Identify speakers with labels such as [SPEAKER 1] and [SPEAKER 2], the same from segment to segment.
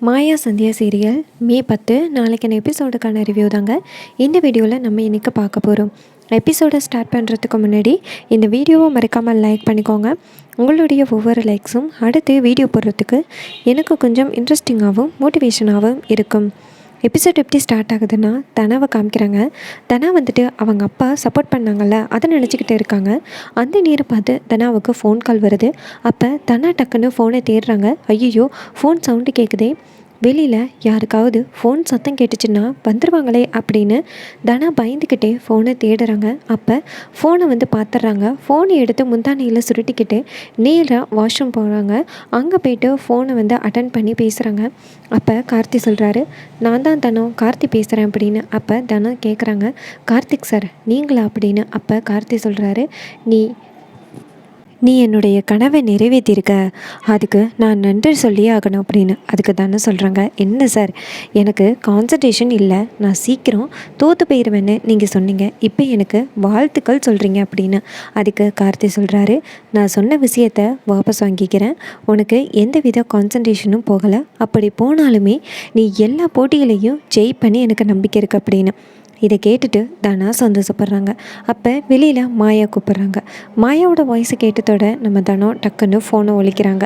[SPEAKER 1] மாயா Sandhya serial மே 10 நாளைக்கான எபிசோடுக்கான review தாங்க இந்த வீடியோவில் நம்ம இன்றைக்கி பார்க்க போகிறோம். எபிசோடை ஸ்டார்ட் பண்ணுறதுக்கு முன்னாடி இந்த வீடியோவை மறக்காமல் லைக் பண்ணிக்கோங்க. உங்களுடைய ஒவ்வொரு லைக்ஸும் அடுத்து வீடியோ போடுறதுக்கு எனக்கு கொஞ்சம் இன்ட்ரெஸ்டிங்காகவும் மோட்டிவேஷனாகவும் இருக்கும். எபிசோட் எப்படி ஸ்டார்ட் ஆகுதுன்னா, தனாவை காமிக்கிறாங்க. தனா வந்துட்டு அவங்க அப்பா சப்போர்ட் பண்ணாங்கல்ல, அதை நினச்சிக்கிட்டு இருக்காங்க. அந்த நேரம் பார்த்து தனாவுக்கு ஃபோன் கால் வருது. அப்போ தனா டக்குன்னு ஃபோனை தேடுறாங்க. ஐயோ, ஃபோன் சவுண்டு கேட்குதே, வெளியில் யாருக்காவது ஃபோன் சத்தம் கேட்டுச்சுன்னா வந்துடுவாங்களே அப்படின்னு தனா பயந்துக்கிட்டே ஃபோனை தேடுறாங்க. அப்போ ஃபோனை வந்து பார்த்துட்றாங்க. ஃபோனை எடுத்து முந்தானையில் சுருட்டிக்கிட்டு நேராக வாஷ்ரூம் போகிறாங்க. அங்கே போய்ட்டு ஃபோனை வந்து அட்டன் பண்ணி பேசுகிறாங்க. அப்போ கார்த்தி சொல்கிறாரு, நான் தான் தனம், கார்த்தி பேசுகிறேன் அப்படின்னு. அப்போ தனம் கேட்குறாங்க, கார்த்திக் சார் நீங்களா அப்படின்னு. அப்போ கார்த்தி சொல்கிறாரு, நீ என்னுடைய கனவை நிறைவேற்றியிருக்க, அதுக்கு நான் நன்றி சொல்லியே ஆகணும் அப்படின்னு. அதுக்கு தானே சொல்கிறாங்க, என்ன சார் எனக்கு கான்சன்ட்ரேஷன் இல்லை, நான் சீக்கிரம் தோற்று போயிடுவேன்னு நீங்கள் சொன்னீங்க, இப்போ எனக்கு வாழ்த்துக்கள் சொல்கிறீங்க அப்படின்னு. அதுக்கு கார்த்தி சொல்கிறாரு, நான் சொன்ன விஷயத்தை வாபஸ் வாங்கிக்கிறேன், உனக்கு எந்த வித கான்சன்ட்ரேஷனும் போகலை, அப்படி போனாலுமே நீ எல்லா போட்டிகளையும் ஜெயிப்பண்ணி எனக்கு நம்பிக்கை இருக்குது அப்படின்னு. இதை கேட்டுட்டு தனா சந்தோஷப்படுறாங்க. அப்போ வெளியில் மாயா கூப்பிட்றாங்க. மாயாவோட வாய்ஸை கேட்டதோட நம்ம தனம் டக்குன்னு ஃபோனை ஒலிக்கிறாங்க.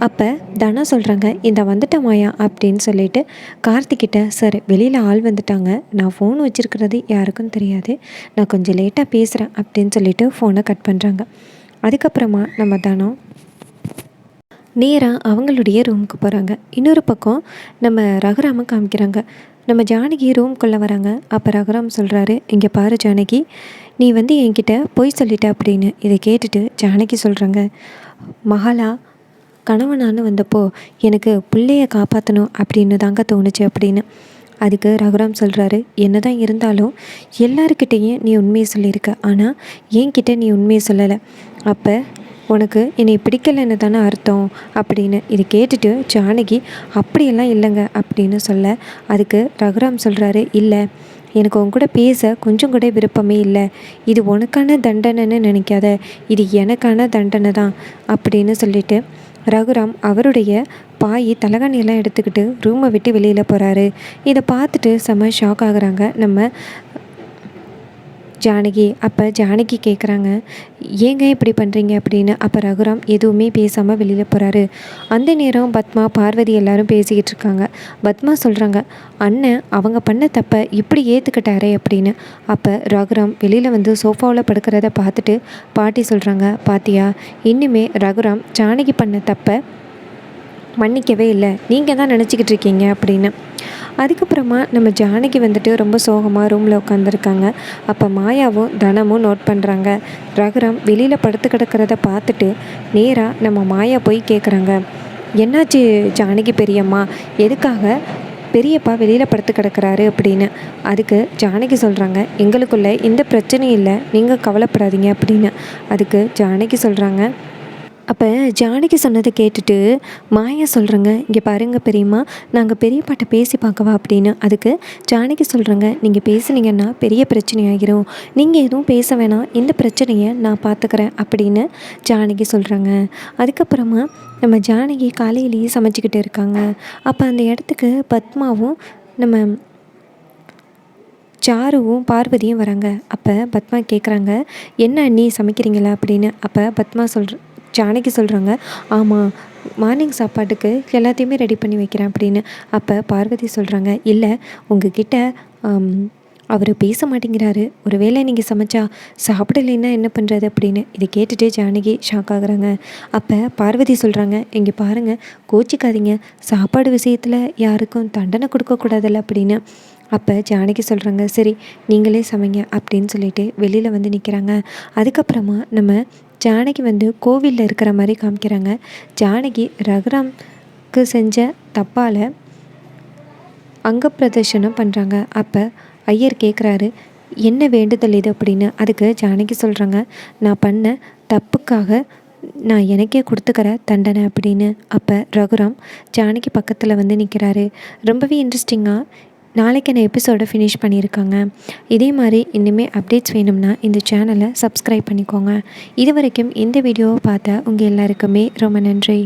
[SPEAKER 1] அப்போ தனா சொல்கிறாங்க, இந்த வந்துட்ட மாயா அப்படின்னு சொல்லிட்டு கார்த்திக்கிட்ட, சார் வெளியில் ஆள் வந்துட்டாங்க, நான் ஃபோன் வச்சுருக்கிறது யாருக்கும் தெரியாது, நான் கொஞ்சம் லேட்டாக பேசுகிறேன் அப்படின்னு சொல்லிட்டு ஃபோனை கட் பண்ணுறாங்க. அதுக்கப்புறமா நம்ம தனம் நேராக அவங்களுடைய ரூமுக்கு போகிறாங்க. இன்னொரு பக்கம் நம்ம ரகுராம காமிக்கிறாங்க. நம்ம ஜானகி ரூம்குள்ளே வராங்க. அப்போ ரகுராம் சொல்கிறாரு, இங்கே பாரு ஜானகி, நீ வந்து என்கிட்ட பொய் சொல்லிட்ட அப்படின்னு. இதை கேட்டுட்டு ஜானகி சொல்கிறாங்க, மகளா கணவனான்னு வந்தப்போ எனக்கு பிள்ளைய காப்பாற்றணும் அப்படின்னு தாங்க தோணுச்சு அப்படின்னு. அதுக்கு ரகுராம் சொல்கிறாரு, என்ன தான் இருந்தாலும் எல்லாருக்கிட்டேயும் நீ உண்மையை சொல்லியிருக்க, ஆனால் என்கிட்ட நீ உண்மையை சொல்லலை, அப்போ உனக்கு என்னை பிடிக்கலைன்னு தானே அர்த்தம் அப்படின்னு. இது கேட்டுட்டு ஜானகி, அப்படியெல்லாம் இல்லைங்க அப்படின்னு சொல்ல, அதுக்கு ரகுராம் சொல்கிறாரு, இல்லை எனக்கு உன் கூட பேச கொஞ்சம் கூட விருப்பமே இல்லை, இது உனக்கான தண்டனைன்னு நினைக்காத, இது எனக்கான தண்டனை தான் அப்படின்னு சொல்லிட்டு ரகுராம் அவருடைய தலகாணியெல்லாம் எடுத்துக்கிட்டு ரூமை விட்டு வெளியில் போகிறாரு. இதை பார்த்துட்டு செம்ம ஷாக் ஆகுறாங்க நம்ம ஜானகி. அப்போ ஜானகி கேட்குறாங்க, ஏங்க இப்படி பண்ணுறீங்க அப்படின்னு. அப்போ ரகுராம் எதுவுமே பேசாமல் வெளியில் போகிறாரு. அந்த நேரம் பத்மா பார்வதி எல்லாரும் பேசிக்கிட்டு இருக்காங்க. பத்மா சொல்கிறாங்க, அண்ணன் அவங்க பண்ண தப்பை இப்படி ஏற்றுக்கிட்டாரே அப்படின்னு. அப்போ ரகுராம் வெளியில் வந்து சோஃபாவில் படுக்கிறத பார்த்துட்டு பாட்டி சொல்கிறாங்க, பாத்தியா இன்னுமே ரகுராம் ஜானகி பண்ண தப்பை மன்னிக்கவே இல்லை, நீங்கள் தான் நினச்சிக்கிட்டு இருக்கீங்க அப்படின்னு. அதுக்கப்புறமா நம்ம ஜானகி வந்துட்டு ரொம்ப சோகமாக ரூமில் உட்காந்துருக்காங்க. அப்போ மாயாவும் தனமும் நோட் பண்ணுறாங்க. ரகுராம் வெளியில் படுத்து கிடக்கிறத பார்த்துட்டு நேராக நம்ம மாயா போய் கேட்குறாங்க, என்னாச்சு ஜானகி பெரியம்மா, எதுக்காக பெரியப்பா வெளியில் படுத்து கிடக்கிறாரு அப்படின்னு. அதுக்கு ஜானகி சொல்கிறாங்க, எங்களுக்குள்ளே எந்த பிரச்சனையும் இல்லை, நீங்கள் கவலைப்படாதீங்க அப்படின்னு. அதுக்கு ஜானகி சொல்கிறாங்க, அப்போ ஜானகி சொன்னதை கேட்டுட்டு மாயா சொல்கிறாங்க, இங்கே பாருங்கள் பெரியம்மா, நாங்கள் பெரியப்பாட்ட பேசி பார்க்கவா அப்படின்னு. அதுக்கு ஜானகி சொல்கிறாங்க, நீங்கள் பேசுனீங்கன்னா பெரிய பிரச்சனை ஆகிரும், நீங்கள் எதுவும் பேச வேணாம், இந்த பிரச்சனையை நான் பார்த்துக்கிறேன் அப்படின்னு ஜானகி சொல்கிறாங்க. அதுக்கப்புறமா நம்ம ஜானகி காலையிலேயே சமைச்சிக்கிட்டு இருக்காங்க. அப்போ அந்த இடத்துக்கு பத்மாவும் நம்ம சாருவும் பார்வதியும் வராங்க. அப்போ பத்மா கேட்குறாங்க, என்ன அண்ணி சமைக்கிறீங்களா அப்படின்னு. அப்போ பத்மா ஜானகி சொல்கிறாங்க, ஆமாம் மார்னிங் சாப்பாட்டுக்கு எல்லாத்தையுமே ரெடி பண்ணி வைக்கிறேன் அப்படின்னு. அப்போ பார்வதி சொல்கிறாங்க, இல்லை உங்ககிட்ட அவர் பேச மாட்டேங்கிறாரு, ஒரு வேளை நீங்கள் சமைச்சா சாப்பிடலைன்னா என்ன பண்ணுறது அப்படின்னு. இதை கேட்டுட்டு ஜானகி ஷாக் ஆகுறாங்க. அப்போ பார்வதி சொல்கிறாங்க, இங்கே பாருங்கள் கோச்சிக்காதீங்க, சாப்பாடு விஷயத்தில் யாருக்கும் தண்டனை கொடுக்கக்கூடாதுல்ல அப்படின்னு. அப்போ ஜானகி சொல்கிறாங்க, சரி நீங்களே சமைங்க அப்படின்னு சொல்லிட்டு வெளியில் வந்து நிற்கிறாங்க. அதுக்கப்புறமா நம்ம ஜானகி வந்து கோவிலில் இருக்கிற மாதிரி காமிக்கிறாங்க. ஜானகி ரகுராம்க்கு செஞ்ச தப்பால் அங்க பிரதர்ஷனம் பண்ணுறாங்க. அப்போ ஐயர் கேட்குறாரு, என்ன வேண்டுதல் இது அப்படின்னு. அதுக்கு ஜானகி சொல்கிறாங்க, நான் பண்ண தப்புக்காக நான் எனக்கே கொடுத்துக்கிற தண்டனை அப்படின்னு. அப்போ ரகுராம் ஜானகி பக்கத்தில் வந்து நிற்கிறாரு. ரொம்பவே இன்ட்ரெஸ்டிங்காக நாளைக்கான எபிசோடை ஃபினிஷ் பண்ணியிருக்காங்க. இதே மாதிரி இனிமேல் அப்டேட்ஸ் வேணும்னா இந்த சேனலை சப்ஸ்கிரைப் பண்ணிக்கோங்க. இது வரைக்கும் இந்த வீடியோவை பார்த்த உங்கள் எல்லாருக்குமே ரொம்ப நன்றி.